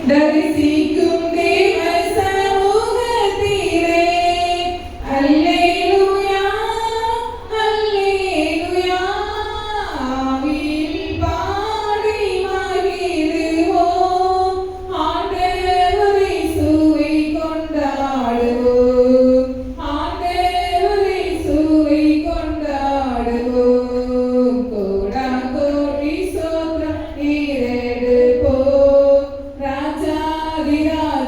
தரிசிக்கும் தேவ சமூகத்திலே அல்லேலூயா அல்லேலூயா ஆவியில் பாடி மகிழுவோம் ஆண்டவரை இயேசுவை கொண்டாடுவோம் ஆண்டவரை இயேசுவை கொண்டாடுவோம் கோடா கோடி சோத்ரம் ஏறெடுப்போம் ராஜாதிராஜ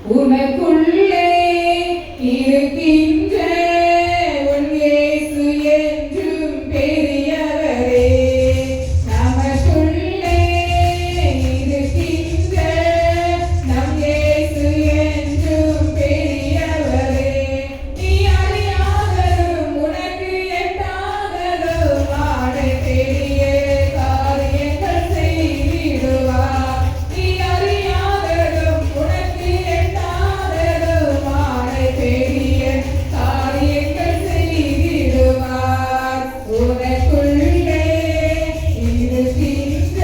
உனக்குள்ளே இருக்கின்ற உன் இயேசு என்றும் பெரியவரே. நமக்குள்ளே இருக்கின்ற நம் இயேசு என்றும் பெரியவரே. நீ அறியாததும் உனக்கு எட்டாததும் ஆட பெரிய காரியங்கள் செய்திடுவார். நீ அறியாததும் உனக்கு எட்டாததும் ஆட பெரிய காரியங்கள் செய்திடுவார். உனக்குள்ளே இருக்கின்ற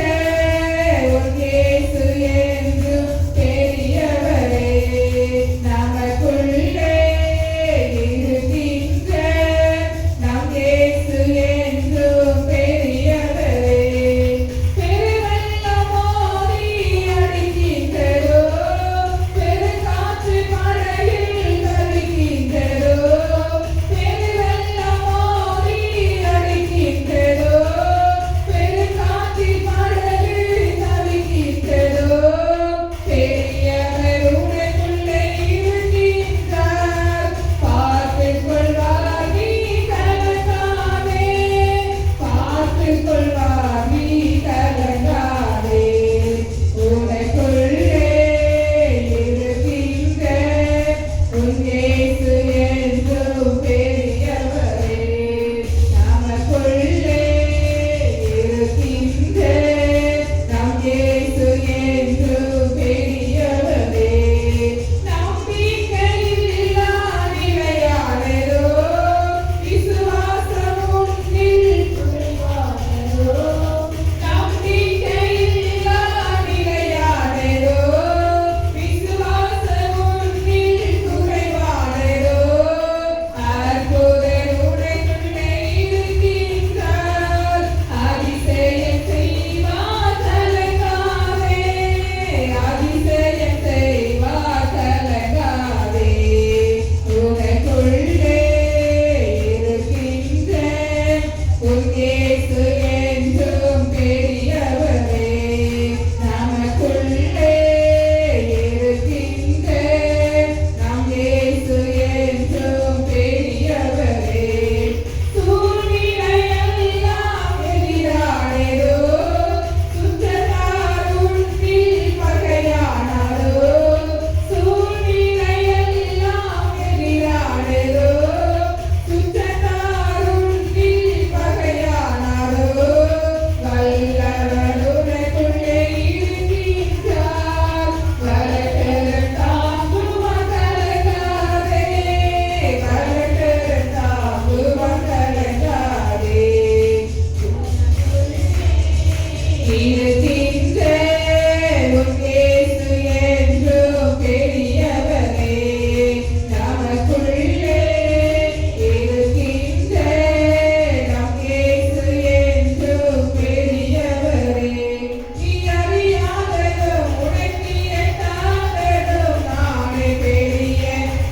உன் இயேசு என்றும் பெரியவரே. நமக்குள்ளே இருக்கின்ற நம் இயேசு என்றும் பெரியவரே. பெருவெள்ளம் மோதி அடிக்கின்றதோ, பெருங்காற்று மழையில் தவிக்கின்றதோ. பெருவெள்ளம் மோதி அடிக்கின்றதோ, பெருங்காற்று மழையில் தவிக்கின்றதோ. பெரியவர் உனக்குள்ளே இருக்கின்றார். பார்த்துக் கொள்வார், நீ கலங்காதே. பார்த்துக் கொள்வார், நீ கலங்காதே. உனக்குள்ளே இருக்கின்ற உன் இயேசு என்றும் பெரியவரே. நமக்குள்ளே இருக்கின்ற நம் இயேசு என்றும் பெரியவரே. நம்பிக்கையில்லா நிலையானதோ, விசுவாசம் உன்னில் குறைவானதோ. நம்பிக்கையில்லா நிலையானதோ, விசுவாசம் உன்னில் குறைவானதோ. அற்புதர் உனக்குள்ளே இருக்கின்றார். அதிசயம் செய்வார், கலங்காதே. அதிசயம் செய்வார், கலங்காதே. உனக்குள்ளே இருக்கின்ற உன் இயேசு என்றும் பெரியவரே. நமக்குள்ளே இருக்கின்ற நம் இயேசு என்றும் பெரியவரே. சூழ்நிலையெல்லாம் எதிரானதோ, சுற்றத்தார் உன்னில் பகையானதோ. சூழ்நிலையெல்லாம் எதிரானதோ, சுற்றத்தார் உன்னில் பகையானதோ. வல்லவர் உனக்குள்ளே இருக்கின்றார். வல்லவர் தாங்குவார், கலங்காதே. வல்லவர் தாங்குவார், கலங்காதே. இருக்கின்ற உன் இயேசு என்றும் பெரியவரே. நமக்குள்ளே இருக்கின்ற நம் இயேசு என்றும் பெரியவரே. நீ அறியாததும் உனக்கு எட்டாததும் ஆட பெரிய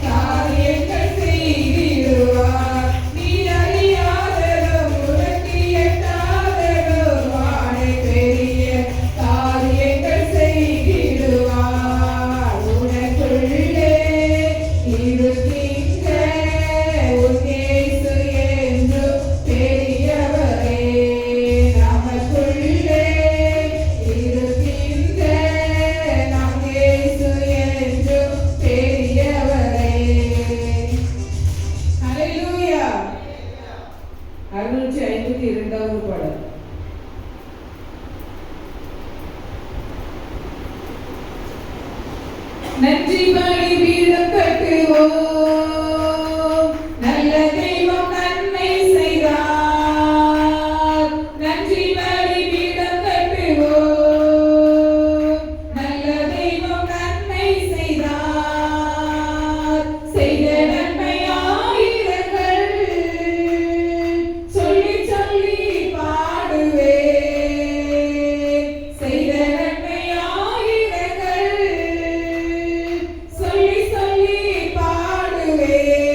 காரியங்கள் செய்திடுவார். நீ அறியாததும் உனக்கு எட்டாததும் ஆட பெரிய காரியங்கள் செய்திடுவார். உனக்குள்ளே இருக்கின்ற உன் இயேசு என்றும் பெரியவரே. நமக்குள்ளே இருக்கின்ற நம் இயேசு என்றும் பெரியவரே. ஹல்லேலூயா. 652வது பாடல். நன்றி பலிபீடம் கட்டுவோம், நல்ல தெய்வம் நன்மை செய்தார். நன்றி பலிபீடம் கட்டுவோம், நல்ல தெய்வம் நன்மை செய்தார். செய்த நன்மை ஆயிரங்கள் சொல்லி சொல்லி பாடுவேன். செய்த நன்மை ஆயிரங்கள் சொல்லி சொல்லி பாடுவேன்.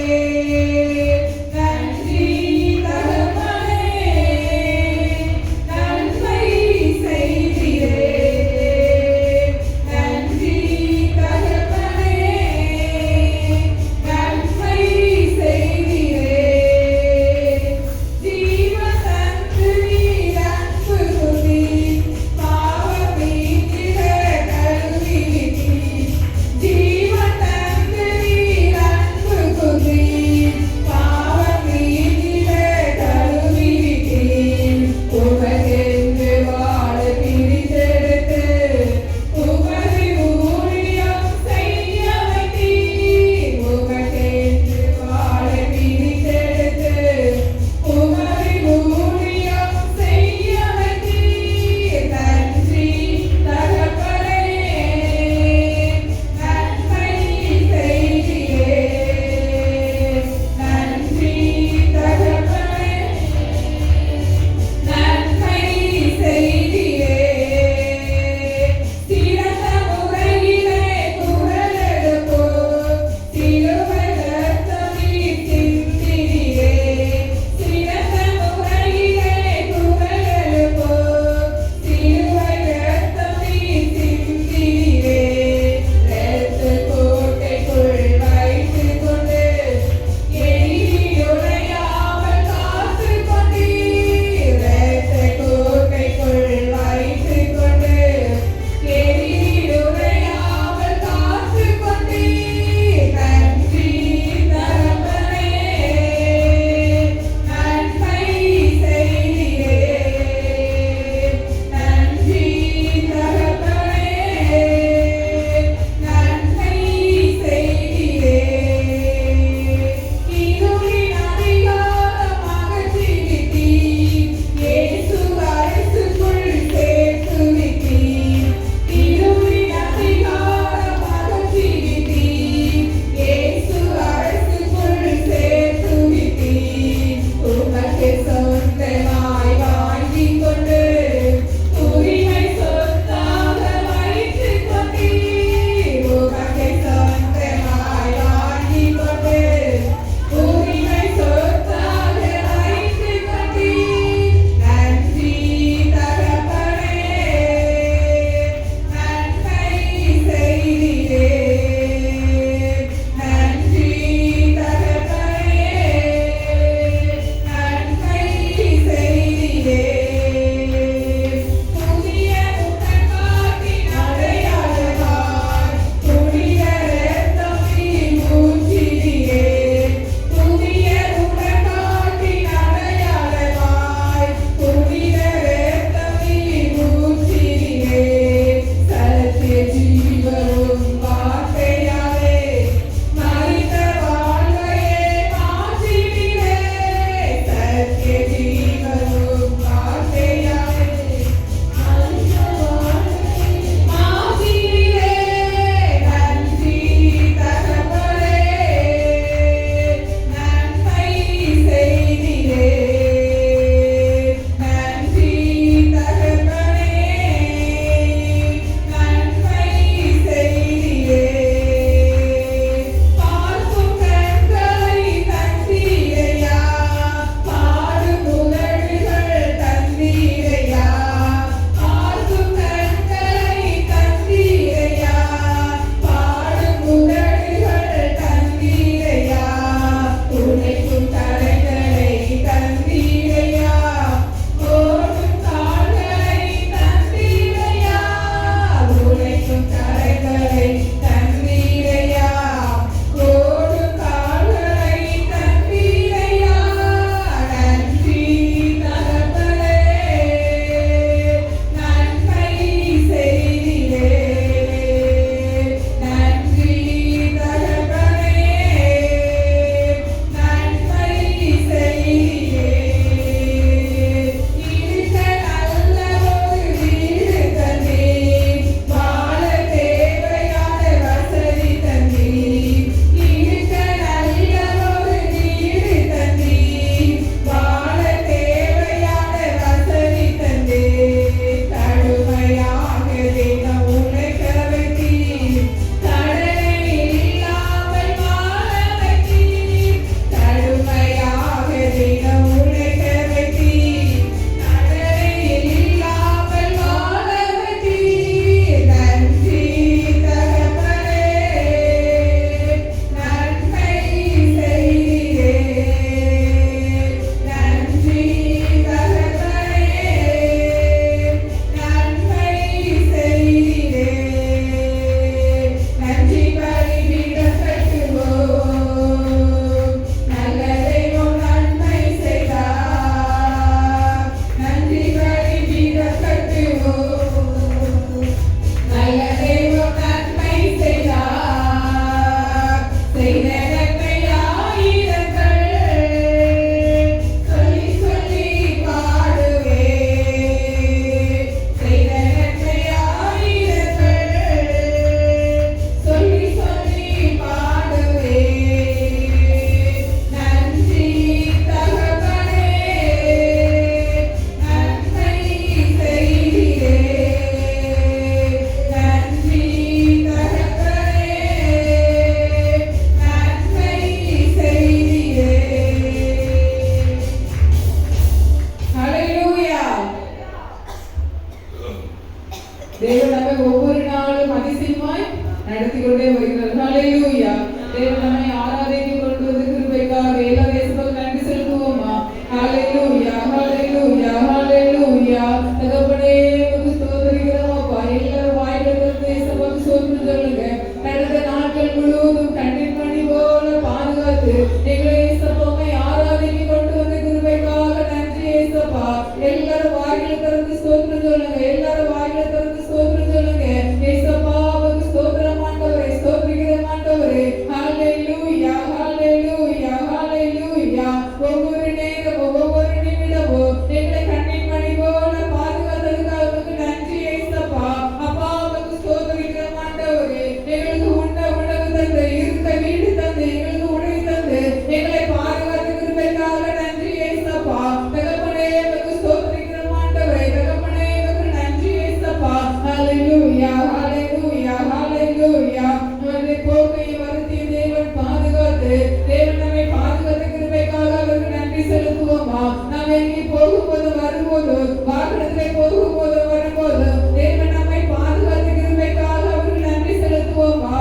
நடத்தி கொண்டே வருகிறார். ஹalleluya. தேவன் நம்மை ஆராதிக்க கொண்டு வந்த கிருபைக்காக எல்லாரும் இயேசுவுக்கு நன்றி செலுத்துவோமா? ஹalleluya, ஹalleluya, ஹalleluya. தகப்பனே உமக்கு ஸ்தோத்திரிக்கிறோம் அப்பா. எல்லாரும் வாயில திறந்து இயேசுவுக்கு ஸ்தோத்திரம் சொல்லுங்க. கடந்த நாட்கள் முழுவதும் கண்ணின் மணி போல பாதுகாத்து எங்களை இயேசுவை ஆராதிக்க கொண்டு வந்த கிருபைக்காக நன்றி இயேசுப்பா. எல்லாரும் வாயில திறந்து ஸ்தோத்திரம் சொல்லுங்க. எல்லாரும் வாயில திறந்து ஸ்தோத்திரம் சொல்லுங்க. இயேசுப்பா உமக்கு ஸ்தோத்திரம் ஆண்டவரே, ஸ்தோத்திரிக்கிறோம் ஆண்டவரே. ஹalleluya, ஹalleluya, ஹalleluya. ஒவ்வொரு நேரமும் ஒவ்வொரு நிமிடமும் எங்களை கண்ணின் மணி போல பாதுகாத்ததுக்காக உமக்கு நன்றி இயேசுப்பா. அப்பா உமக்கு ஸ்தோத்திரிக்கிறோம் ஆண்டவரே. எங்களுக்கு உண்ண உணவு தந்து, இருக்க வீடு தந்து, எங்களுக்கு உணவு தந்து எங்களை பாதுகாத்த கிருபைக்காக நன்றி இயேசுப்பா. தகப்பனே உமக்கு ஸ்தோத்திரிக்கிறோம் ஆண்டவரே. தகப்பனே உமக்கு நன்றி இயேசுப்பா. ஹalleluya, ஹalleluya, ஹalleluya. நம்மை போக்கை வருத்திய தேவன் பாதுகாத்து தேவன் நம்மை பாதுகாத்த கிருபைக்காக அவருக்கு நன்றி செலுத்துவோமா? நாம் எங்கே போகும்போது வரும்போது, வாகனத்திலே போகும்போது வரும்போது தேவன் நம்மை பாதுகாத்த கிருபைக்காக அவருக்கு நன்றி செலுத்துவோமா?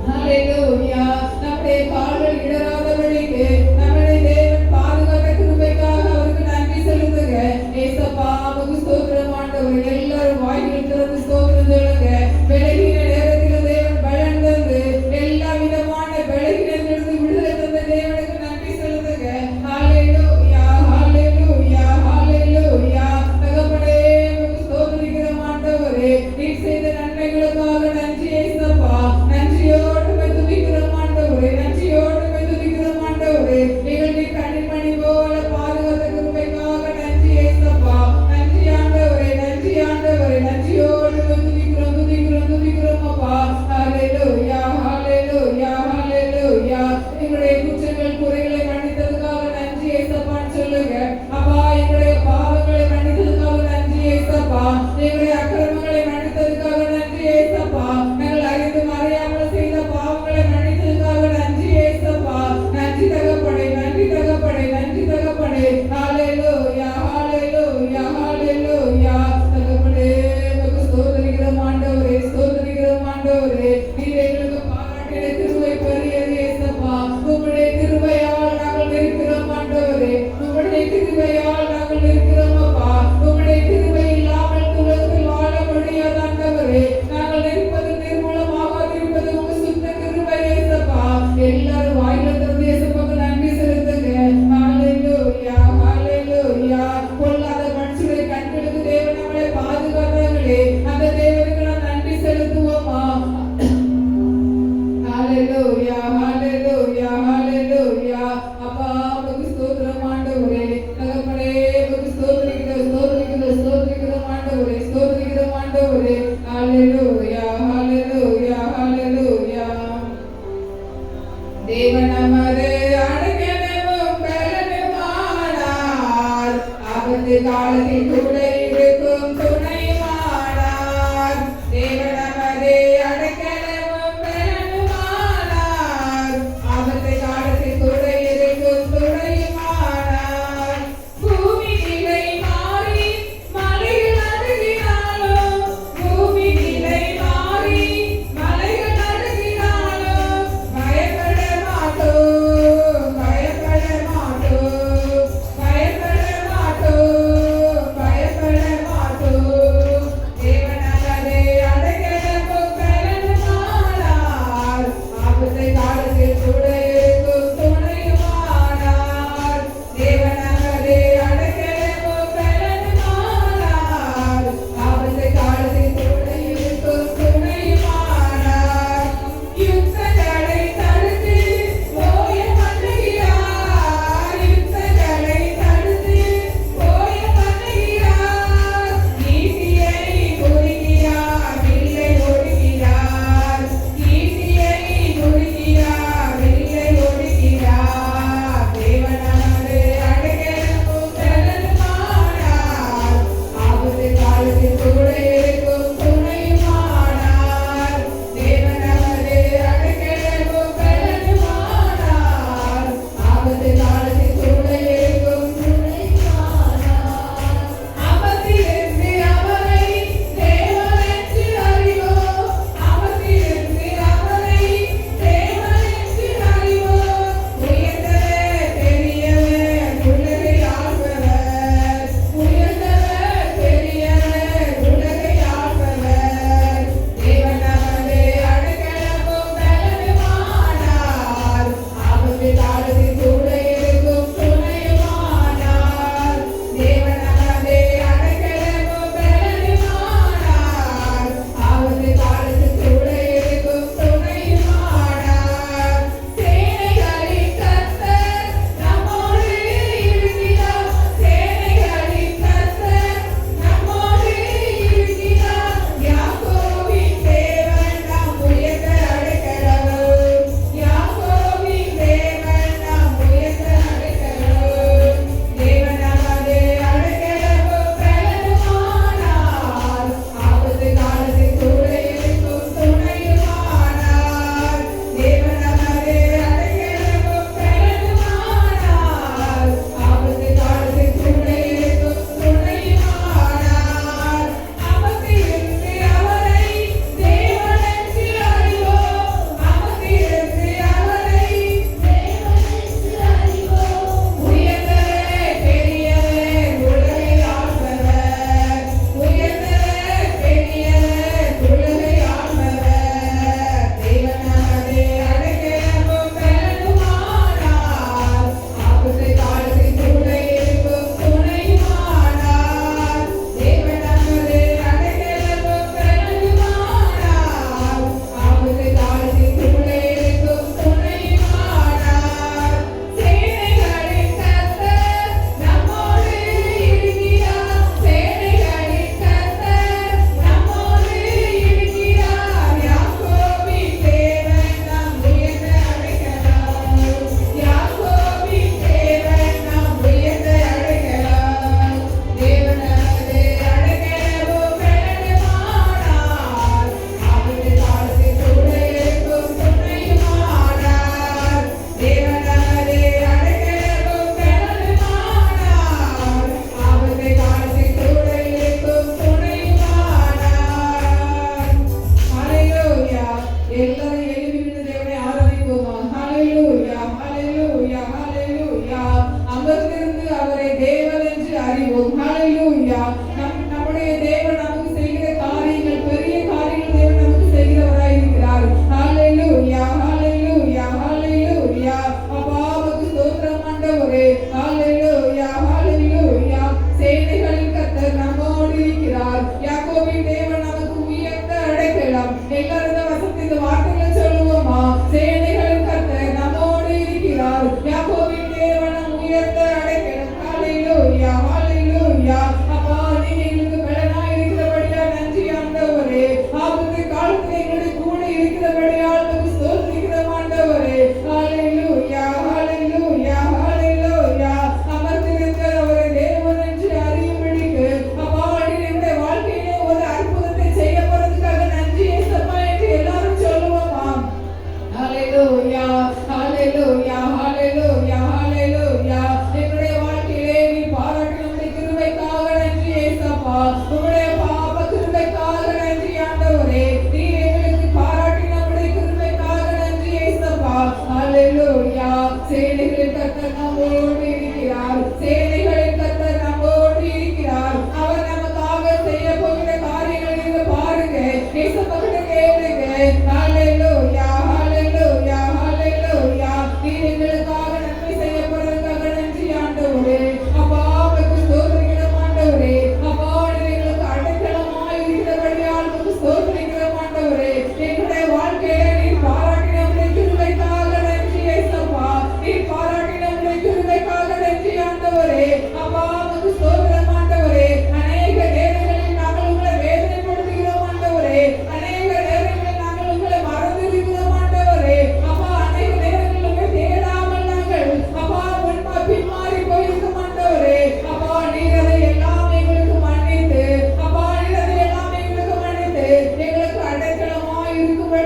ஹalleluya. நம்முடைய கால்கள் இடராதபடிக்கு நம்முடைய தேவன் பாதுகாத்த கிருபைக்காக அவருக்கு நன்றி செலுத்துங்க. ஏசப்பா உமக்கு ஸ்தோத்திரம் ஆண்டவரே. எல்லாரும் வாய்கள் திறந்து ஸ்தோத்திரம் சொல்லுங்க. விலகின நேரத்தில் தேவன் பலன் தந்து எல்லா விதமான பலகீனத்திலிருந்து விடுதலை தந்த தேவனுக்கு நன்றி செலுத்துங்க. ஹalleluya, ஹalleluya, ஹalleluya. தகப்பனே உமக்கு ஸ்தோத்திரிக்கிறோம் ஆண்டவரே. நீர் செய்த நன்மைகளுக்காக நன்றி ஏசப்பா. நன்றியோடு உம்மை துதிக்கிறோம் ஆண்டவரே. நன்றியோடு உம்மை துதிக்கிறோம் ஆண்டவரே. எங்களை கண்ணின் மணி போல பாதுகாத்த கிருபைக்காக நன்றி ஏசப்பா. நன்றி ஆண்டவரே, நன்றி ஆண்டவரே. நன்றியோடு உம்மை துதிக்கிறோம், துதிக்கிறோம், துதிக்கிறோம் அப்பா. ஹalleluya, ஹalleluya, ஹalleluya. எங்களுடைய குற்றங்கள் குறைகளை மன்னித்ததுக்காக நன்றி ஏசப்பான்னு சொல்லுங்க. அப்பா எங்களுடைய பாவங்களை மன்னித்ததுக்காக நன்றி ஏசப்பா. எங்களுடைய அக்கிரமங்களை மன்னித்ததுக்காக நன்றி ஏசப்பா. நாங்கள் அறிந்து அறியாமல் செய்த பாவங்களை மன்னித்ததுக்காக நன்றி ஏசப்பா. நன்றி தகப்பனே, நன்றி தகப்பனே, நன்றி தகப்பனே. ஹalleluya, ஹalleluya, ஹalleluya. தகப்பனே உமக்கு ஸ்தோத்திரிக்கிறோம் ஆண்டவரே, ஸ்தோத்திரிக்கிறோம் ஆண்டவரே. நீர் எங்களுக்கு பாராட்டின கிருபை பெரியது ஏசப்பா. உம்முடைய கிருபையால் நாங்கள் இருக்கிறோம் ஆண்டவரே. உம்முடைய கிருபையால் நாங்கள் இருக்கிறோம் அப்பா. உம்முடைய கிருபை இல்லாமல் உலகத்தில் வாழ முடியாது ஆண்டவரே. நாங்கள் இருப்பது நிர்மூலமாகாதிருப்பது உங்க சுத்த கிருபை ஏசப்பா. எல்லாரும் வாயில திறந்து ஏசப்பாக்கு நன்றி செலுத்துங்க. ஹalleluya, ஹalleluya. பொல்லாத மனுஷருடைய கண்களுக்கு தேவன் நம்மளை பாதுகாத்தார்களே, அந்த தேவனுக்கு நாம் நன்றி செலுத்துவோமா? ஹalleluya, ஹalleluya, ஹalleluya. அப்பா உமக்கு ஸ்தோத்திரம் ஆண்டவரே. தகப்பனே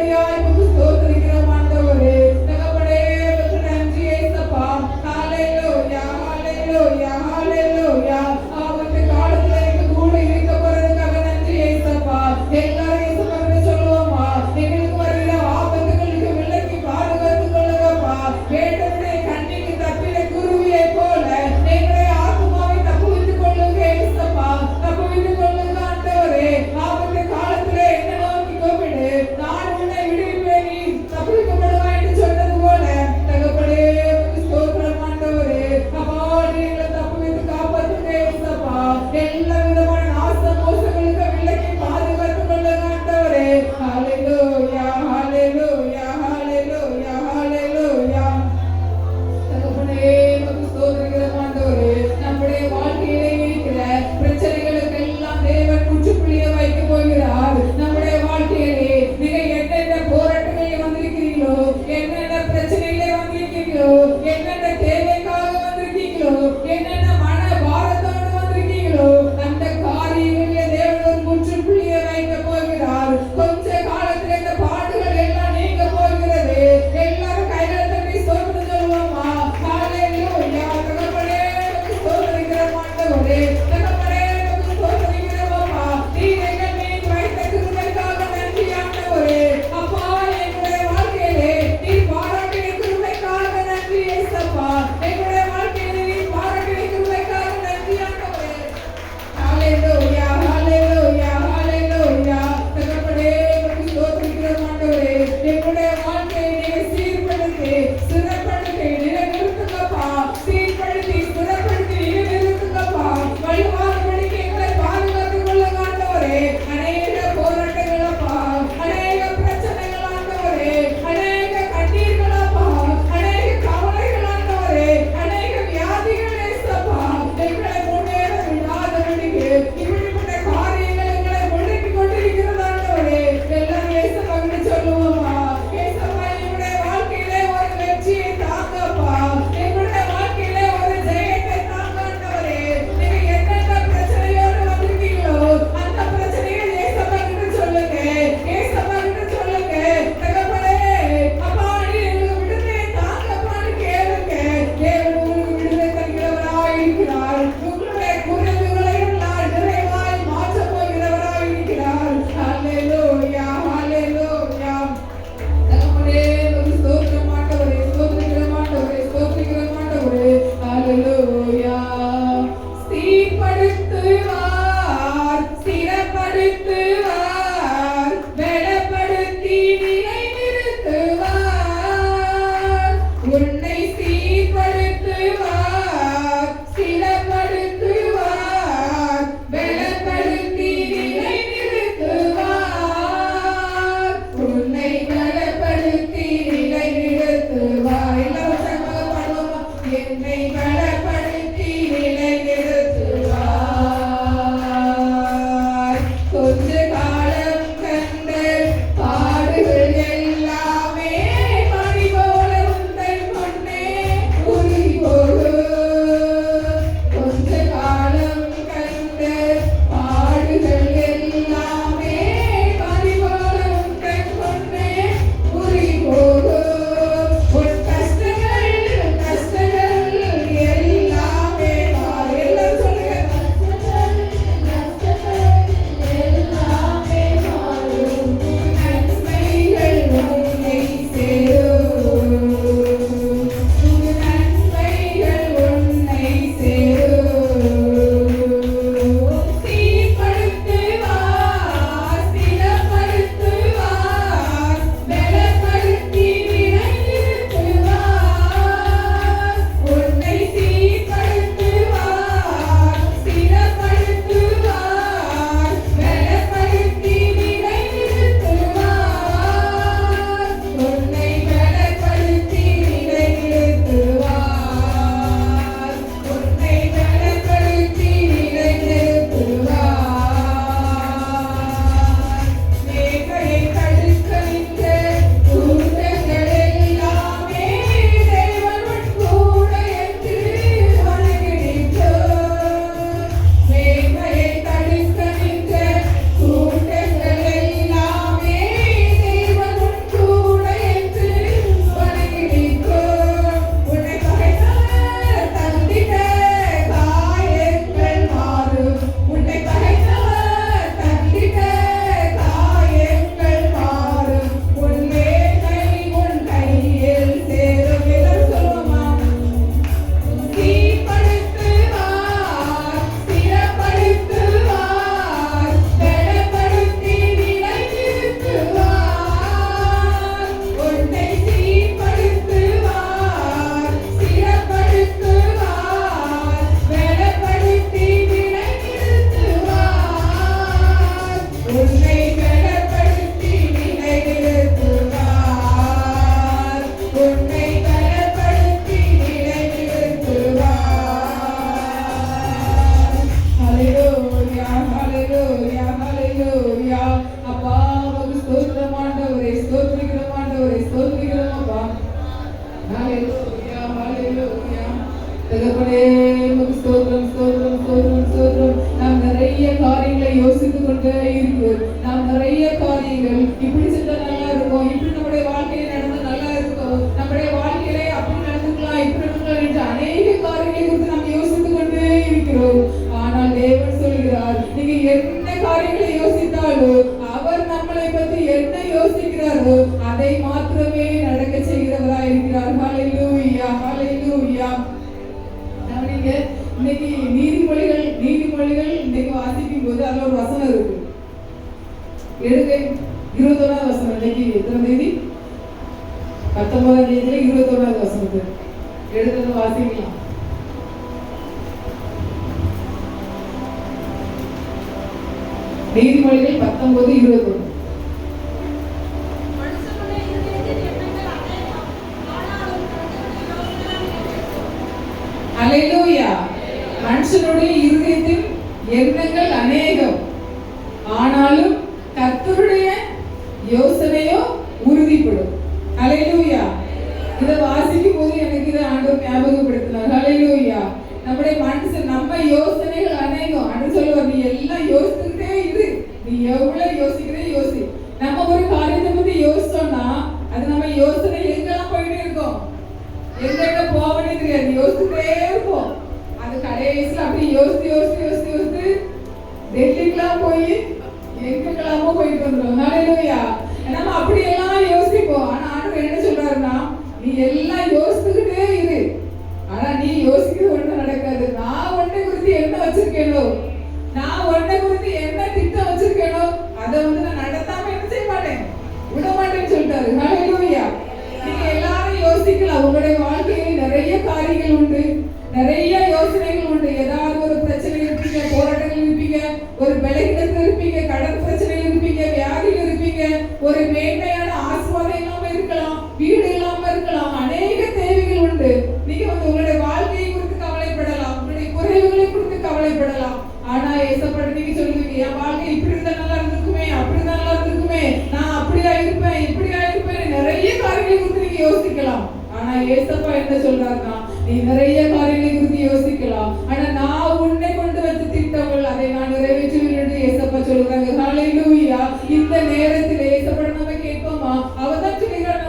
கிருபையாய் உமக்கு ஸ்தோத்திரிக்கிறோம் ஆண்டவரே. தகப்பனே உமக்கு நன்றி ஏசப்பா. ஹalleluya ஹalleluya ஹalleluya. ஆபத்து காலத்துல எங்க கூட இருக்க போறதுக்காக நன்றி ஏசப்பா. எல்லாரும் ஏசப்பான்னு சொல்லுவோமா? எங்களுக்கு வருகிற ஆபத்துகளுக்கு விலக்கி பாதுகாத்துக் கொள்ளுங்கப்பா. வேண்டவருடைய கண்ணிக்கு தப்பின குருவியை போல எங்களை ஆத்துமாவை தப்புவித்துக் கொள்ளுங்க ஏசப்பா. தப்புவித்துக் கொள்ளுங்க ஆண்டவரே. ஆபத்து காலத்துல என்ன நோக்கி கூப்பிடு, நான் உன்னை விடுவிப்பேன் ஹalleluya ஹalleluya. தகப்பனே உமக்கு ஸ்தோத்திரம் ஸ்தோத்திரம் ஸ்தோத்திரம் ஸ்தோத்திரம். நாம் நிறைய காரியங்களை யோசித்துக் கொண்டே இருக்கிறோம். நாம் நிறைய காரியங்கள் இப்படி செஞ்சா நல்லா இருக்கும், இப்படி நம்முடைய வாழ்க்கையில நடந்தா நல்லா இருக்கும், நம்முடைய வாழ்க்கையில அப்படி நடந்துக்கலாம் இப்படி நடந்துக்கலாம் என்று அநேக காரியங்களை குறித்து நாம் யோசித்துக் கொண்டே இருக்கிறோம். ஆனால் தேவன் சொல்கிறார், நீங்க என்ன காரியங்களை யோசித்தாலும் அவர் நம்மளை பற்றி என்ன யோசிக்கிறாரோ அதை மாத்திரமே நடக்க செய்கிறவராய் இருக்கிறார். ஹalleluya ஹalleluya. நீங்க இன்னைக்கு நீதிமொழிகள் இன்னைக்கு வாசிக்கும் போது அதுல ஒரு வசனம் இருக்கு. எடுங்க 21வது வசனம். இன்னைக்கு எத்தனை தேதி? 19ஆம் தேதியில 21வது வசனத்தை எடுத்து வாசிக்கலாம். நீதிமொழிகள் 19:21. ஹalleluya. மனுஷனுடைய இருதயத்தில் எண்ணங்கள் அநேகம், ஆனாலும் கர்த்தருடைய யோசனையோ உறுதிப்படும். ஹalleluya. இத வாசிக்கும் போது எனக்கு இத ஆண்டவர் ஞாபகப்படுத்தினார். ஹalleluya. நம்முடைய மனுஷன் நம்ம யோசனைகள் அநேகம். ஆண்டவர் சொல்லுவார், நீ எல்லாம் யோசிச்சுட்டே இரு, நீ எவ்வளவு யோசிக்கிறே யோசி. நம்ம ஒரு காரியத்தை பத்தி யோசிச்சோம்னா அது நம்ம யோசனை எங்கெல்லாம் போயிட்டே இருக்கும், எங்க போவனே தெரியாது, யோசிச்சுட்டே இருப்போம். அது கடைசியில் அப்படி யோசித்து யோசித்து யோசித்து யோசித்து டெல்லிக்கெல்லாம் போய் எங்கெல்லாமோ போயிட்டு வந்துடும். ஹalleluya. நம்ம அப்படியெல்லாம் யோசிப்போம். ஆனா ஆண்டவர் என்ன சொல்றாருன்னா, நீ எல்லாம் யோசிச்சுக்கிட்டே இரு, ஆனா நீ யோசிக்கிறது ஒண்ணு நடக்காது. நான் உன்னை குறித்து என்ன வச்சிருக்கேனோ, நான் உன்னை குறித்து என்ன திட்டம் வச்சிருக்கேனோ அதை நான் நடத்தாம என்ன செய்ய மாட்டேன், விட மாட்டேன்னு சொல்லிட்டாரு. ஹalleluya. நீங்க எல்லாரும் யோசிக்கலாம். உங்களுடைய வாழ்க்கையில் நிறைய காரியங்கள் உண்டு, நிறைய யோசனைகள் உண்டு. ஏதாவது ஒரு பிரச்சனை இருப்பீங்க, போராட்டங்கள் இருப்பீங்க, ஒரு பலகீனத்தில் இருப்பீங்க, கடன் பிரச்சனையில் இருப்பீங்க, வியாதியில் இருப்பீங்க, ஒரு மேன்மையான ஆசீர்வாதம் இல்லாம இருக்கலாம், வீடு இல்லாம இருக்கலாம், அநேக தேவைகள் உண்டு. நீங்க உங்களுடைய வாழ்க்கையை குறித்து கவலைப்படலாம், உங்களுடைய குறைவுகளை குறித்து கவலைப்படலாம். ஆனா ஏசப்பட நீங்க சொல்லுவீங்க, என் வாழ்க்கை இப்படி இருந்தா நல்லா இருந்திருக்குமே, அப்படிதான் நல்லா இருந்திருக்குமே, நான் அப்படியா இருப்பேன் இப்படியா இருப்பேன், நிறைய காரியங்களை குறித்து நீங்க யோசிக்கலாம். ஆனா ஏசப்பா என்ன சொல்றாருன்னா, நீ நிறைய காரியங்களை குறித்து யோசிக்கலாம், ஆனா நான் உன்னை கொண்டு வச்ச திட்டங்கள் அதை நான் நிறைவேற்றுவேன் என்று ஏசப்பா சொல்றாங்க. ஹalleluya. இந்த நேரத்தில் ஏசப்பா நம்ம கேட்போமா? அவதான் சொல்கிறார்,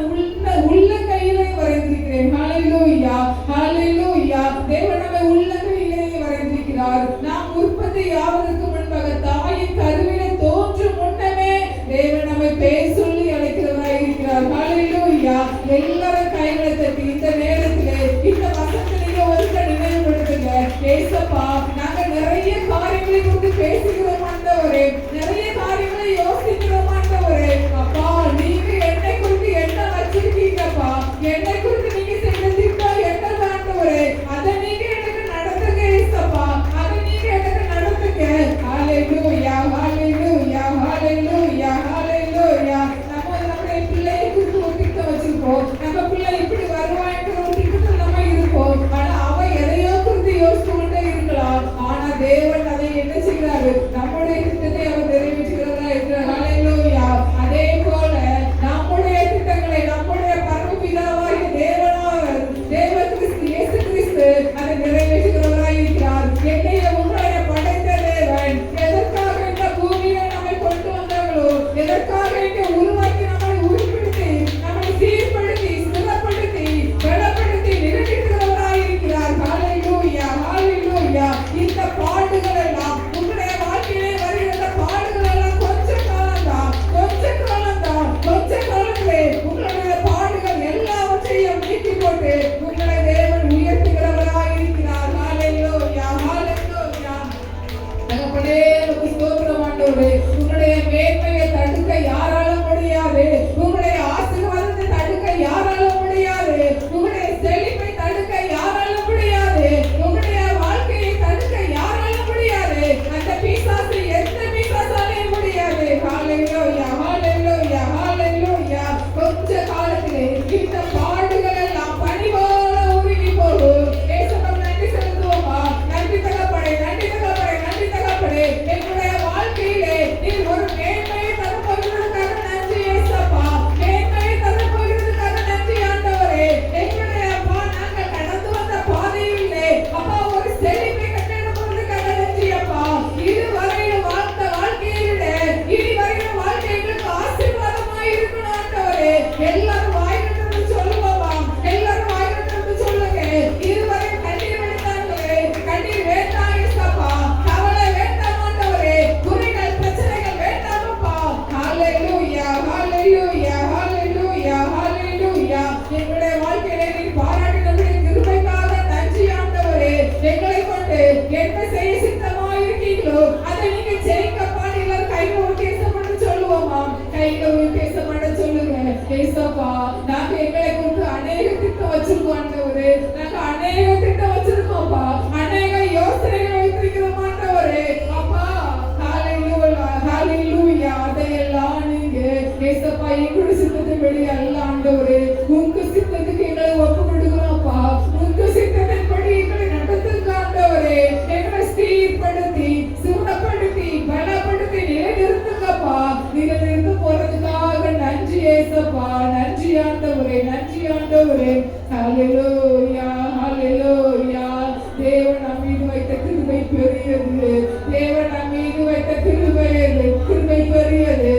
நான் உள்ள கையிலே வரைந்திருக்கிறேன். ஹalleluya ஹalleluya. தேவன் நம்மை உள்ள கையிலே வரைந்திருக்கிறார். நாம் உற்பத்தி ஆவதற்கு முன்பாக தாயின் கருவிலே தோன்றும் முன்னமே தேவன் நம்மை பேர் சொல்லி அழைக்கிறவராய் இருக்கிறார். ஹalleluya. எல்லாரும் கைகளை தட்டி இந்த நேரத்திலே இந்த வசனத்திலே ஒருக்க நினைவுபடுத்துங்க. ஏசப்பா, நாங்க நிறைய காரியங்களை குறித்து பேசுகிறோம் ஆண்டவரே, நிறைய காரியங்களை யோசிக்கிறோம் ஆண்டவரே. அப்பா, நீங்க என்னை குறித்து என்ன வச்சிருக்கீங்கப்பா, என்னை குறித்து நீங்க செய்த திட்டம் என்ன ஆண்டவரே, அதை நீங்க எனக்கு நடத்துங்க ஏசப்பா, அதை நீங்க எனக்கு நடத்துங்க. ஹalleluya ஹalleluya ஹalleluya ஹalleluya. நம்முடைய பிள்ளையை குறித்து ஒரு திட்டம் வச்சிருப்போம், நம்ம பிள்ளை இப்படி வருவான்ற ஒரு திட்டத்தில் நம்ம இருப்போம். ஆனா அவ எதையோ குறித்து யோசித்து கொண்டே இருக்கலாம். ஆனா தேவன் அதை என்ன செய்கிறாரு, என்ன செய்ய சித்தமாயிருக்கீங்களோ அதை நீங்க ஜெயிக்கப்பா. எல்லாரும் கையில ஒரு கேசம் பண்ண சொல்லுவோமா? கையில ஒரு கேசம் பண்ண சொல்லுங்க. ஏசப்பா, நாங்க எங்களை கொண்டு அநேக திட்டம் வச்சிருக்கோம் ஆண்டவரே. நாங்க அநேக திட்டம் வச்சிருக்கோம்ப்பா. அநேக யோசனைகள் வைத்திருக்கிறோம் ஆண்டவரே. அப்பா, ஹalleluya, ஹalleluya. அதையெல்லாம் நீங்க ஏசப்பா எங்களுடைய சித்தத்தின்படி அல்ல ஆண்டவரே, உங்க சித்தத்துக்கு எங்களை ஒப்பு கொடுக்கிறோம்ப்பா. உங்க சித்தத்தின்படி எங்களை நடத்துங்க ஆண்டவரே. எங்களை ஸ்திரப்படுத்தி சுகப்படுத்தி பலப்படுத்தி நிலைநிறுத்துங்கப்பா. நீங்க நிறுத்த போறதுக்காக நன்றி ஏசப்பா. நன்றி ஆண்டவரே, நன்றி ஆண்டவரே. ஹalleluya, ஹalleluya. தேவன் நம் மீது வைத்த கிருபை பெரியது. தேவன் நம் மீது வைத்த கிருபை பெரியது.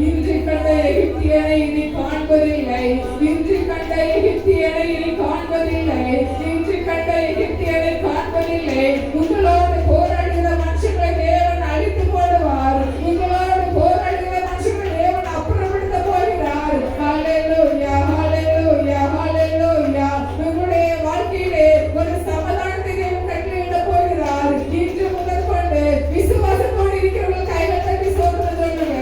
இன்று கண்ட எகிப்தியனை இனி காண்பதில்லை. இன்று கண்ட எகிப்தியனை இனி காண்பதில்லை. இன்று கண்ட எகிப்தியனை காண்பதில்லை. உங்களோடு போராடுகிற மனுஷங்களை தேவன் அழித்து போடுவார். உங்களோடு போராடுகிற மனுஷங்களை தேவன் அப்புறப்படுத்த போகிறார். ஹalleluya, ஹalleluya, ஹalleluya. உங்களுடைய வாழ்க்கையிலே ஒரு சமாதானத்தை தேவன் கட்டளையிட போகிறார். இன்று முதல் கொண்டு விசுவாசத்தோடு இருக்கிறவர்கள் கைகள் தட்டி ஸ்தோத்திரம் சொல்லுங்க.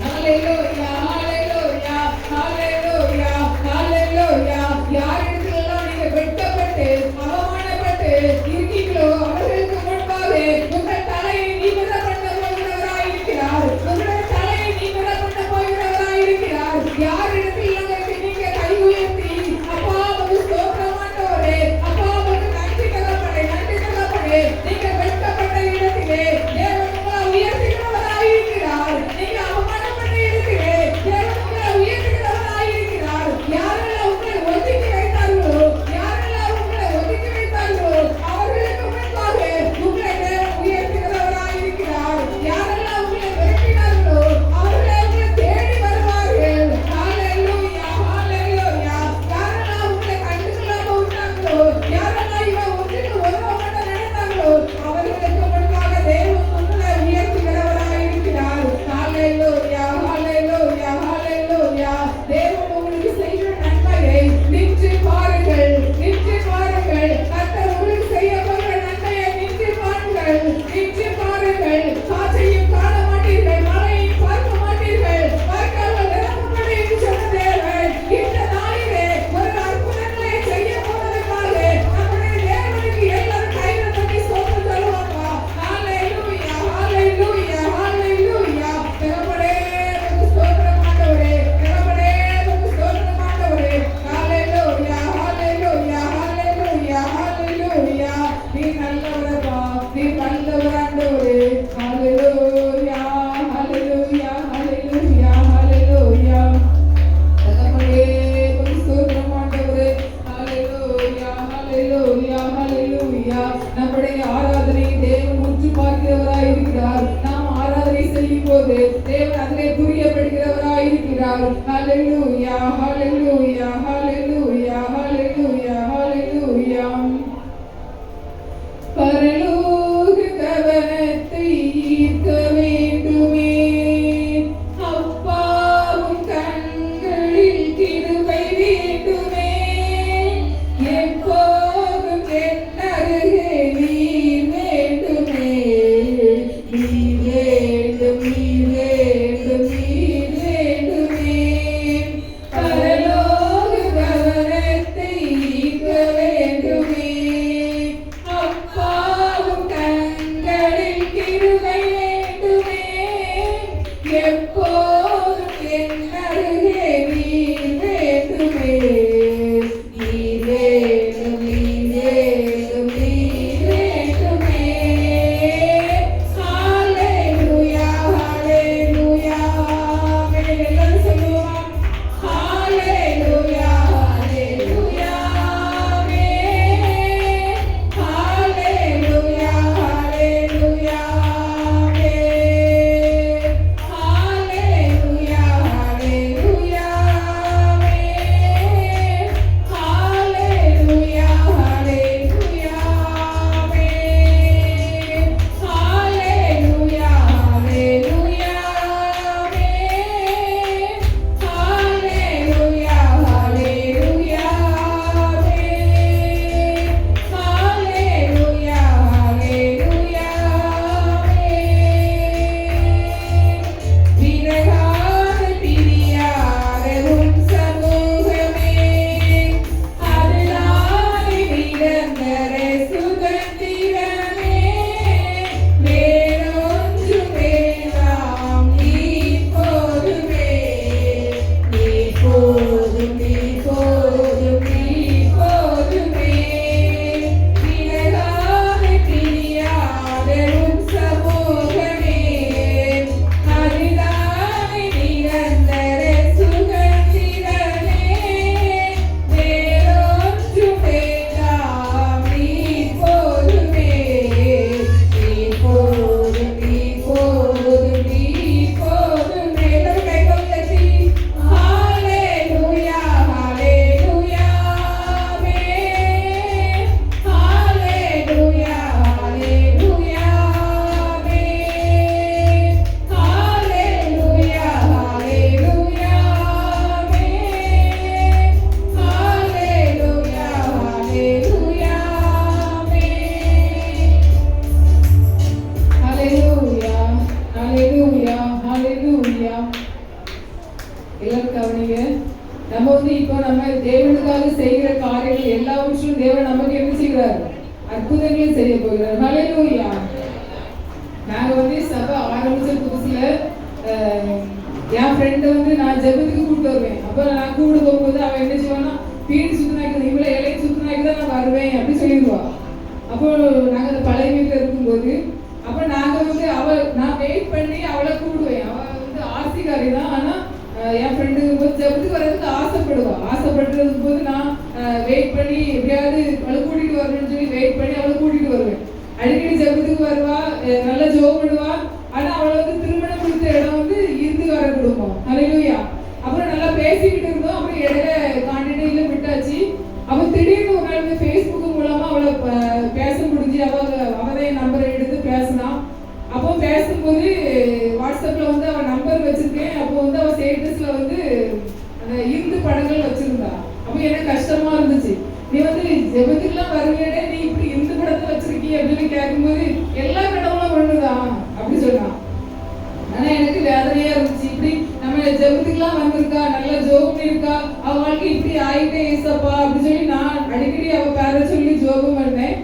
ஹalleluya, ஹalleluya, ஹalleluya, ஹalleluya. யாரிடத்திலெல்லாம் நீங்க வெட்கப்பட்டு அவமானப்பட்டு இருக்கீங்களோ அவர்களுக்கு முன்பாக உங்கள் தலையை நிமிர பண்ண போகிறவராய் இருக்கிறார். உங்களுடைய தலையை நிமிர பண்ண போகிறவராய் இருக்கிறார். யாரிடத்தில் நீங்க கை உயர்த்தி அப்பா உங்க ஸ்தோத்திரம் ஆண்டவரே, அப்பா உங்க நன்றி தகப்பனே, நன்றி தகப்பனே. நீங்க வெட்கப்பட்ட இடத்திலே தேவன் உங்களை உயர்த்துகிறவராய் இருக்கிறார். நீங்க அவமானப்பட்ட இடத்திலே தேவன் உங்களை உயர்த்துகிறவராய் இருக்கிறார். யாரெல்லாம் உங்களை ஒதுக்கி வைத்தார்களோ, யாரெல்லாம் உங்களை ஒதுக்கி வைத்தார்களோ அவர்களுக்கு முன்பாக உங்களை தேவன் உயர்த்துகிறவராய் இருக்கிறார். யாரெல்லாம் உங்களை வெறுக்கிறார்களோ அவர்களை உங்களை தேடி வருவார்கள். ஹalleluya, ஹalleluya. யாரெல்லாம் உங்களை கண்டுகொள்ளாம விட்டாங்களோ, யாரெல்லாம் இவன் ஒன்றுக்கு உதவ நினைத்தாங்களோ அவர்களுக்கு முன்பாக தேவன் உங்களை உயர்த்துகிறவராய் இருக்கிறார். ஹalleluya, ஹalleluya, ஹalleluya. தேவன் உங்களுக்கு செய்கிற நன்மையை நின்று பாருங்கள், நின்று பாருங்கள். கர்த்தர் உங்களுக்கு செய்ய போகிற நன்மையை நின்று பாருங்கள், நின்று பாருங்கள். காற்றையும் காண மாட்டீர்கள், மழையையும் பார்க்க மாட்டீர்கள், வாய்க்கால்கள் நிரப்பப்படும் என்று சொன்ன தேவன் இந்த நாளிலே ஒரு அற்புதங்களை செய்ய போவதற்காக நம்முடைய தேவனுக்கு எல்லாரும் கைகளை தட்டி ஸ்தோத்திரம் சொல்லுவாங்க. ஹalleluya, ஹalleluya, ஹalleluya. தகப்பனே உமக்கு ஸ்தோத்திரம் ஆண்டவரே, தகப்பனே உமக்கு ஸ்தோத்திரம் ஆண்டவரே. ஹalleluya, ஹalleluya, ஹalleluya, ஹalleluya. நீ நல்லவரப்பா, நீ நல்லவர் ஆண்டவரே. ஹalleluya, ஹalleluya, ஹalleluya, ஹalleluya. தகப்பனே உமக்கு ஸ்தோத்திரம் ஆண்டவரே. ஹalleluya, ஹalleluya, ஹalleluya. நம்முடைய ஆராதனை தேவன் உற்று பார்க்கிறவராய் இருக்கிறார். நாம் ஆராதனை செய்யும் போது தேவன் அதிலே புரியப்படுகிறவராய் இருக்கிறார். ஹalleluya, ஹalleluya, ஹalleluya, ஹalleluya, ஹalleluya. பரலோக கவனத்தை ஈர்க்க வேண்டுமே, அப்பாவும் கண்களில் கிருபை வேண்டுமே. எப்போதும் என் அருகே நீர் வேண்டுமே, நீர் வேண்டும், நீர் வேண்டும், நீர் வேண்டுமே. பரலோக கவனத்தை ஈர்க்க வேண்டுமே, அப்பாவும் கண்களில் கிருபை வேண்டுமே. எப்போதும் என் அருகே நீர் வேண்டுமே, நீர் வேண்டும், நீர் வேண்டும், நீர் வேண்டுமே. ஹalleluya, ஹalleluya. எல்லாரும் சொல்லுவோமா? ஹalleluya, ஹalleluya. ஹalleluya, ஹalleluya. ஹalleluya, ஹalleluya. நம்ம வந்து இப்போ நம்ம தேவனுக்காக செய்கிற காரியங்கள் எல்லாவற்றிலும் தேவன் நமக்கு என்ன செய்கிறார்? அற்புதங்களை செய்ய போகிறார். ஹல்லேலூயா. நாங்க வந்து சபை ஆரம்பிச்ச புதுசுல என் ஃப்ரெண்டு வந்து நான் ஜெபத்துக்கு கூப்பிட்டு வருவேன். அப்போ நான் கூப்பிட்டு போகும்போது அவன் என்ன செய்வான்னா, வீடு சுத்தினாக்கு இவ்வளோ இலையை சுத்தினாக்கு தான் நான் வருவேன் அப்படி சொல்லிடுவா. அப்போ நாங்கள் அந்த பழைய வீட்டில் இருக்கும்போது அப்போ நாங்கள் வந்து நான் வெயிட் பண்ணி அவளை கூப்பிடுவேன். அவள் வந்து ஆர்சிகாரி தான், ஆனால் என் ஃப்ரெண்டு ஜெபத்துக்கு வர்றதுக்கு ஆசைப்படுறதுக்கு போது நான் வெயிட் பண்ணி எப்படியாவது அவளை கூட்டிகிட்டு வரணும்னு சொல்லி வெயிட் பண்ணி அவளை கூட்டிகிட்டு வருவேன். அடிக்கடி ஜெபத்துக்கு வருவா, நல்லா ஜோம் பண்ணுவா. ஆனா அவளை வந்து திருமணம் கொடுத்த இடம் வந்து இருந்து வர குடும்பம். ஹல்லேலூயா. அப்புறம் நல்லா பேசிக்கிட்டு இருந்தோம். அப்புறம் இடையில காண்டினியூல விட்டாச்சு. அவ திடீர்னு ஒரு நாள் வந்து ஃபேஸ்புக் மூலமா அவளை பேச முடிஞ்சு அவதான் நம்பரை எடுத்து பேசினா. அப்போ பேசும்போது வாட்ஸ்அப்ல வந்து அவ நம்பர் வச்சிருக்கேன். அப்போ வந்து அவ ஸ்டேட்டஸ்ல வந்து அந்த இந்து படங்கள் வச்சிருந்தா. அப்போ எனக்கு கஷ்டமா இருந்துச்சு. நீ வந்து ஜெபத்துக்குலாம் வருவேடே, நீ இப்படி இந்து படத்தை வச்சிருக்கீ அப்படின்னு கேட்கும்போது எல்லா கடவுளும் ஒண்ணுதான் அப்படி சொன்னான். ஆனா எனக்கு வேதனையா இருந்துச்சு. இப்படி நம்ம ஜெபத்துக்குலாம் வந்திருக்கா, நல்லா ஜோபம் பண்ணிருக்கா, அவ வாழ்க்கை இப்படி ஆயிட்டே ஏசப்பா அப்படின்னு சொல்லி நான் அடிக்கடி அவ பேர சொல்லி ஜோபம் பண்ணேன்.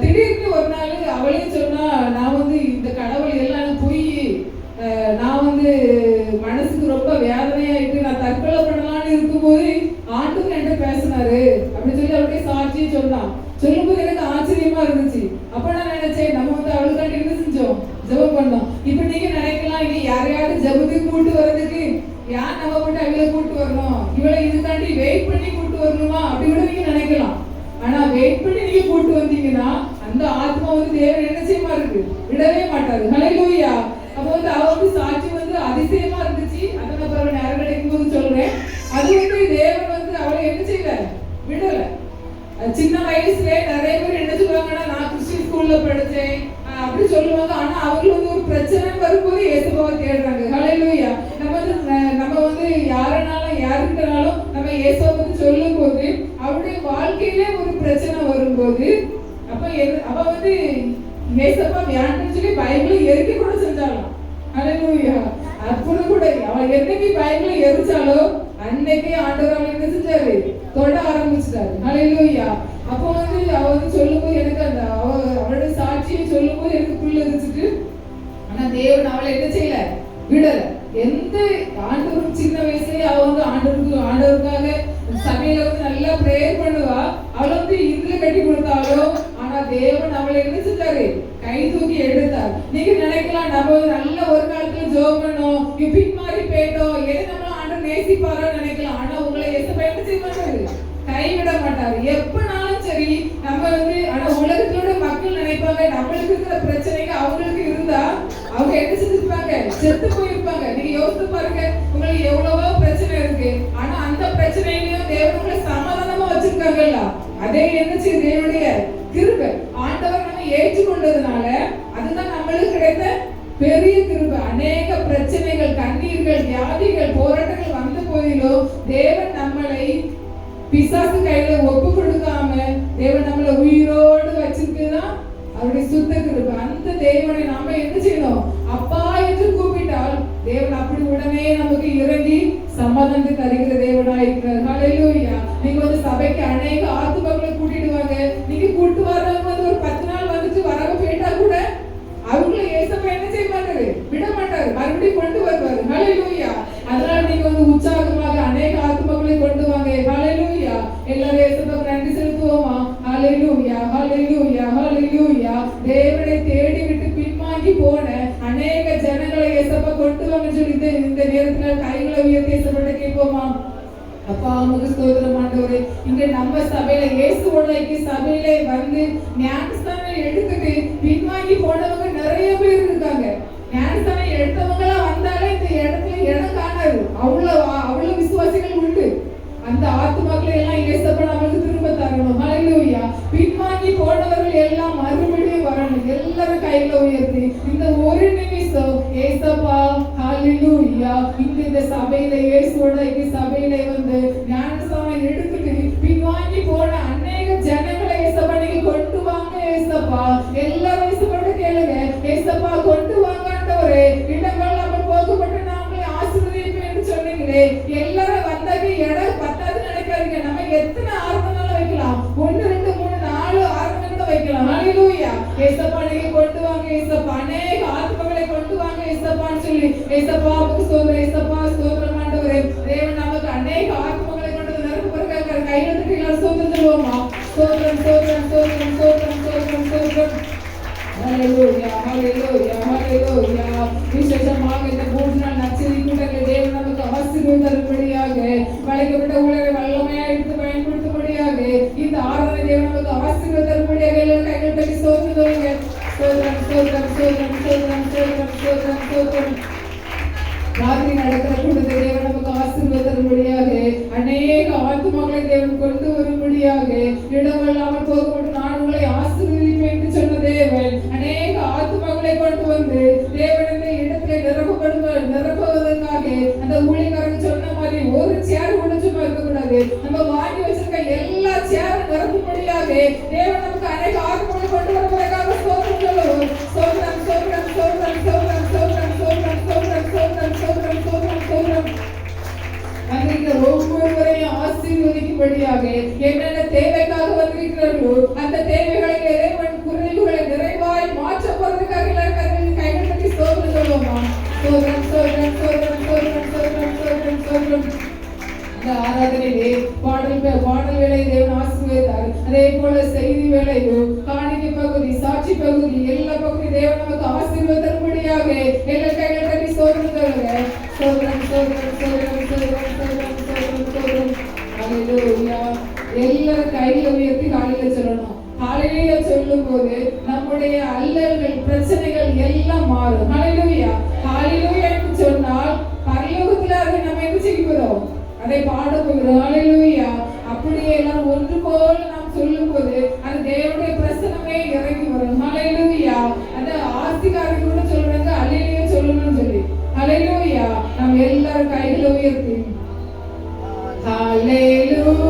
திடீர்னு ஒரு நாள் அவளே சொன்னா, நான் வந்து இந்த கடவுள் எல்லாம் போய் நான் வந்து மனசுக்கு ரொம்ப வேதனையாயிட்டு நான் தற்கொலை பண்ணலான்னு இருக்கும்போது ஆண்டவர் என்கிட்ட பேசினாரு அப்படின்னு சொல்லி அவருடைய சாட்சியை சொன்னான். சொல்லும்போது எனக்கு ஆச்சரியமா இருந்துச்சு. அப்ப நான் நினைச்சேன், நம்ம வந்து அவளுக்காண்டி என்ன செஞ்சோம்? ஜெபம் பண்ணோம். இப்ப நீங்க நினைக்கலாம், இங்க யாரையாவது ஜெபத்துக்கு கூட்டு வர்றதுக்கு யார் நம்ம போட்டு அவளை கூட்டு வரணும், இவளை இதுக்காண்டி வெயிட் பண்ணி கூட்டு வரணுமா அப்படி கூட நீங்க நினைக்கலாம். ஆனா வெயிட் பண்ணி நீங்க கூட்டு வந்தீங்கன்னா அந்த ஆத்மா வந்து தேவன் என்ன செய்யுமா இருக்கு? விடவே மாட்டாரு. ஹல்லேலூயா. அப்போ வந்து அவருக்கு சாட்சி வந்து அதிசயமா இருந்துச்சு. அதை நான் அப்புறம் நேரம் கிடைக்கும் போது சொல்றேன். அது வந்து தேவன் வந்து அவளை என்ன செய்யல? விடல. சின்ன வயசுல நிறைய பேர் என்ன சொல்லுவாங்கன்னா, நான் கிறிஸ்டியன் ஸ்கூல்ல படிச்சேன் அப்படி சொல்லுவாங்க. ஆனா அவங்களுக்கு வந்து ஒரு பிரச்சனை வரும்போது இயேசுவை தேடுறாங்க. ஹல்லேலூயா. நம்ம வந்து யாருக்கிட்டனாலும் நம்ம இயேசுவை பத்தி சொல்லும் போது அவருடைய வாழ்க்கையிலே ஒரு பிரச்சனை வரும்போது அப்ப வந்து இயேசப்பா வேண்டாம்னு சொல்லி பைபிளை எரிக்க கூட செஞ்சாலும். ஹல்லேலூயா. அற்புதம் கூட. அவள் என்னைக்கு பைபிளை எரிச்சாலோ அன்னைக்கே ஆண்டவர் அவளை என்ன செஞ்சாரு? தொட ஆரம்பிச்சிட்டாரு. ஹல்லேலூயா. அப்போ வந்து அவ வந்து சொல்லும்போது எனக்கு அந்த அவளோட சாட்சியை சொல்லும்போது எனக்கு புல் இருந்துச்சு. ஆனா தேவன் அவளை என்ன செய்யல? விடல. எந்த ஆண்டவரும் சின்ன வயசுலயே அவ வந்து ஆண்டவருக்காக சபையில வந்து நல்லா பிரேயர் பண்ணுவா. அவளை வந்து இதுல கட்டி கொடுத்தாலோ ஆனா தேவன் அவளை என்ன செஞ்சாரு? கை தூக்கி எடுத்தார். நீங்க நினைக்கலாம், நம்ம நல்ல ஒரு காலத்துல ஜெபம் பண்ணோம், பின் மாறி போயிட்டோம், எது நம்மள ஆண்டவர் நேசிப்பாரோ நினைக்கலாம். ஆனா உங்களை எசப்பா என்ன செய்ய மாட்டாரு? கைவிட மாட்டாரு. எப்பனாலும் சரி நம்ம வந்து ஆனா உலகத்தோட மக்கள் நினைப்பாங்க, நம்மளுக்கு இருக்கிற பிரச்சனைக்கு அவங்களுக்கு இருந்தா அவங்க என்ன செஞ்சிருப்பாங்க? செத்து போயிருப்பாங்க. நீங்க யோசித்து பாருங்க, உங்களுக்கு எவ்வளவோ பிரச்சனை இருக்கு, ஆனா அந்த பிரச்சனையிலையும் தேவன் உங்களை சமாதானமா வச்சிருக்காங்கல்ல. அதே என்ன செய்ய? தேவனுடைய கிருபை. ஆண்டவர் நம்ம ஏற்றுக்கொண்டதுனால அதுதான் நம்மளுக்கு கிடைத்த பெரிய கிருபை. அநேக பிரச்சனைகள், கண்ணீர்கள், வியாதிகள், போராட்டங்கள் வந்த போதிலும் தேவன் நம்மளை பிசாசு கையில ஒப்பு கொடுக்காம தேவன் நம்மளை உயிரோடு வச்சிருக்குதான் அவருடைய சுத்த கிருபை. அந்த தேவனை நாம என்ன செய்யணும்? அப்பா என்று கூப்பிட்டால் தேவன் அப்படி உடனே நமக்கு இறங்கி சமாதானத்தை தருகிற தேவனா இருக்கிறார். ஹல்லேலூயா. நீங்க வந்து சபைக்கு அநேக ஆத்துமக்களை கூட்டிட்டு வாங்க. நீங்க கூட்டு வரவங்க வந்து ஒரு 10 நாள் வந்துட்டு வரவ போயிட்டா கூட அவங்களை ஏசப்பா என்ன செய்ய மாட்டாரு? விட மாட்டாரு. மறுபடியும் கொண்டு வருவாரு. ஹல்லேலூயா. அதனால நீங்க வந்து உற்சாகமாக அநேக ஆத்துமக்களை கொண்டு வாங்க. ஹல்லேலூயா. எல்லாரும் ஏசப்பாக்கு நன்றி செலுத்துவோமா? ஹல்லேலூயா. ஹல்லேலூயா. ஹல்லேலூயா. தேவனை தேடி விட்டு பின்வாங்கி போன அநேக ஜனங்களை ஏசப்பா கொண்டு வாங்க சொல்லி இந்த நேரத்துல கைகளை உயர்த்தி ஏசப்பட்ட கேட்போமா? அப்பா உமக்கு ஸ்தோத்திரம் ஆண்டவரே. இங்க நம்ம சபையில இயேசுவோட சபையில வந்து ஞானஸ்தானம் எடுத்துட்டு பின்வாங்கி போனவங்க நிறைய பேர் இருக்காங்க. ஞானஸ்தானம் எடுத்தவங்களா வந்தாலே இந்த இடத்துல இடம் காணாது. அவ்வளவு விசுவாசிகள் உண்டு. அந்த ஆத்துமாக்களை எல்லாம் இயேசப்பா நமக்கு திரும்ப தரணும். ஹல்லேலூயா. பின்வாங்கி போனவர்கள் எல்லாம் மறுபடியும் வரணும். எல்லாரும் கையில உயர்த்தி இந்த ஒரு நிமிஷம் ஏசப்பா ஹல்லேலூயா. இந்த சபையில இயேசுவோட சபையில வந்து ஞானஸ்தானம் எடுத்துட்டு பின்வாங்கி போன அநேக ஜனங்களை ஏசப்பா நீங்க கொண்டு வாங்க. ஏசப்பா எல்லாரும் ஏசப்பா கேளுங்க. ஏசப்பா கொண்டு வாங்கன்றவரே, இடங்கள் நம்ம போகப்பட்டு நாமளே ஆசீர்வதிப்பேன் என்று சொன்னீங்களே, எல்லாரும் வந்தாங்க இடம் ஏசப்பா ஸ்தோத்திரம், ஏசப்பா ஸ்தோத்திரம் ஆண்டவரே. தேவன் நமக்கு அநேக ஆத்மாக்களை கொண்டு நிரப்புவதற்காக கையெழுத்துக்களை ஸ்தோத்திரம் சொல்லுவோமா? ஸ்தோத்திரம், ஸ்தோத்திரம், ஸ்தோத்திரம், ஸ்தோத்திரம், ஸ்தோத்திரம், ஸ்தோத்திரம். ஹல்லேலூயா, ஹல்லேலூயா, ஹல்லேலூயா. விசேஷமாக இந்த 3 நாள் நற்செய்தி கூட்டங்களை தேவன் நமக்கு ஆசீர்வதித்தரும்படியாக படைக்கப்பட்ட ஊழியரை வல்லமையாக எடுத்து பயன்படுத்தும்படியாக இந்த ஆராதனை தேவன் நமக்கு ஆசீர்வதித்தரும்படியாக எல்லாரும் கைகள் தட்டி ஸ்தோத்திரம் சொல்லுங்க. ஸ்தோத்திரம், ஸ்தோத்திரம், ஸ்தோத்திரம், ஸ்தோத்திரம், ஸ்தோத்திரம், ஸ்தோத்திரம், ஸ்தோத்திரம். ராத்திரி நடக்கிற கூட்டத்தை தேவன் நமக்கு ஆசீர்வதித்தரும்படியாக அநேக ஆத்துமாக்களை தேவன் கொண்டு வரும்படியாக இடமில்லாமல் போகப்பட்டு நான் உங்களை ஆசீர்வதிப்பேன் என்று சொன்ன தேவன் அநேக ஆத்துமாக்களை கொண்டு வந்து தேவன் இந்த இடத்திலே நிரப்புவதற்காக அந்த ஊழியக்காரங்க சொன்ன மாதிரி ஒரு சேர் கூட சும்மா இருக்கக்கூடாது. நம்ம வாங்கி வச்சிருக்க எல்லா சேரும் நிரப்பும்படியாக தேவன் நமக்கு அநேக ஆத்துமாக்களை கொண்டு வருவதற்காக ஸ்தோத்திரம் சொல்லுவோம். ஸ்தோத்திரம், ஸ்தோத்திரம், ஸ்தோத்திரம், ஸ்தோத்திரம், ஸ்தோத்திரம், ஸ்தோத்திரம், ஸ்தோத்திரம், ஸ்தோத்திரம், ஸ்தோத்திரம், ஸ்தோத்திரம், ஸ்தோத்திரம். அங்கிருக்கிற ஒவ்வொருவரையும் ஆசீர்வதிக்கும்படியாக என்னென்ன தேவைக்காக வந்திருக்கிறார்களோ அந்த தேவைகளை இறைவன் குறைவுகளை நிறைவாய் மாற்ற போறதுக்காக எல்லாரும் கைகள் தட்டி ஸ்தோத்திரம் சொல்லுவோமா? ஸ்தோத்திரம், ஸ்தோத்திரம், ஸ்தோத்திரம், ஸ்தோத்திரம், ஸ்தோத்திரம், ஸ்தோத்திரம், ஸ்தோத்திரம். இந்த ஆராதனையிலே பாடல் வேலை தேவன் ஆசீர்வதித்தார். அதே போல செய்தி வேலையும் காணிக்கை பகுதி, சாட்சி பகுதி, எல்லா பகுதி தேவன் நமக்கு ஆசீர்வதித்தரும்படியாக எல்லா கைகள் தட்டி ஸ்தோத்திரம் சொல்லுங்க. ஸ்தோத்திரம், ஸ்தோத்திரம், ஸ்தோத்திரம், ஸ்தோத்திரம், ஸ்தோத்திரம், ஸ்தோத்திரம், ஸ்தோத்திரம். ஹல்லேலூயா. எல்லாரும் கையில உயர்த்தி காலையில சொல்லணும். ஹல்லேலூயா சொல்லும் போது நம்முடைய அல்லல்கள், பிரச்சனைகள் எல்லாம் மாறும். ஹல்லேலூயா. ஹல்லேலூயா என்று சொன்னால் பரலோகத்துல அதை நம்ம என்ன செய்கிறோம்? அதை பாட போகிறோம். ஹல்லேலூயா. அப்படியே எல்லாம் ஒன்று போல நாம் சொல்லும் போது அது தேவனுடைய பிரசன்னமே இறங்கி வரும். ஹல்லேலூயா. அந்த ஆஸ்திகாரங்க கூட சொல்றாங்க ஹல்லேலூயா சொல்லணும்னு சொல்லி. ஹல்லேலூயா. நாம் எல்லாரும் கைகளை உயர்த்தி ஹல்லேலூயா.